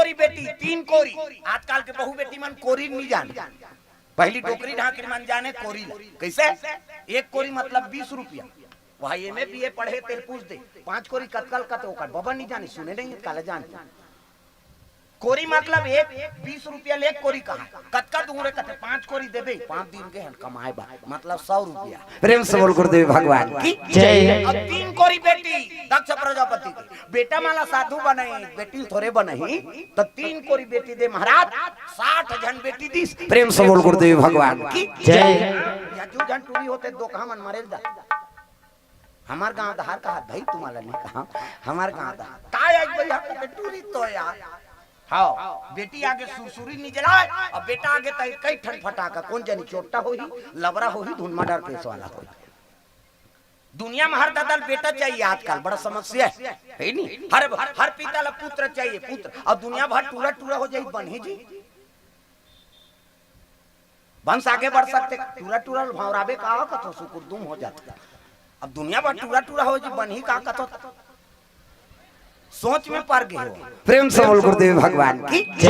कोरी बेटी, तीन कोरी। आजकल के बहु बेटी मन कोरी नहीं जान, पहली टोकरी ढाकरी मन जाने कोरी कैसे। एक कोरी मतलब 20 रुपया। वहाँ एमए बीए पढ़े तेल पूछ दे 5 कोरी कतकल कत ओकर बाबा नहीं जाने, सुने नहीं काला जान। कोरी मतलब एक 20 रुपया ले कोरी कहा, कतका दूर कते 5 कोरी देबे 5 दिन के कमाए बा मतलब 100 रुपया। प्रेम से बोल गुरुदेव भगवान की जय। अब 3 कोरी बेटी दक्ष प्रजापति की बेटा माला साधु बने, बेटी थोड़े बने तो 3 कोरी बेटी दे महाराज 60 जन बेटी दी। प्रेम से बोल गुरुदेव भगवान की जय। या जो जन टूरी होते दो कहा मन मरे जा। हमार गांव दहार कहा भाई तुम्हारा नहीं कहा, हमार गांव दहार काय आज भाई हम टूरी तो यार। हाँ बेटी आगे सुरसुरी नहीं जलाए और बेटा आगे तय कई ठन फटाका, कौन जानी चोटा होही लबरा होही धुनमा डर पेश वाला होही। दुनिया में हर दादल बेटा चाहिए आजकल, बड़ा समस्या है नहीं। हर पिता ला पुत्र चाहिए, पुत्र। और दुनिया भर टूरा टूरा हो जाए बन्ही जी, वंश आगे बढ़ सकते। टूरा टूरा भौराबे का कथो सुकुरदुम हो जाता। अब दुनिया भर टूरा टूरा हो जाए बन्ही का कथो सोच में पड़ गए हो। प्रेम से बोल गुरुदेव भगवान की जय।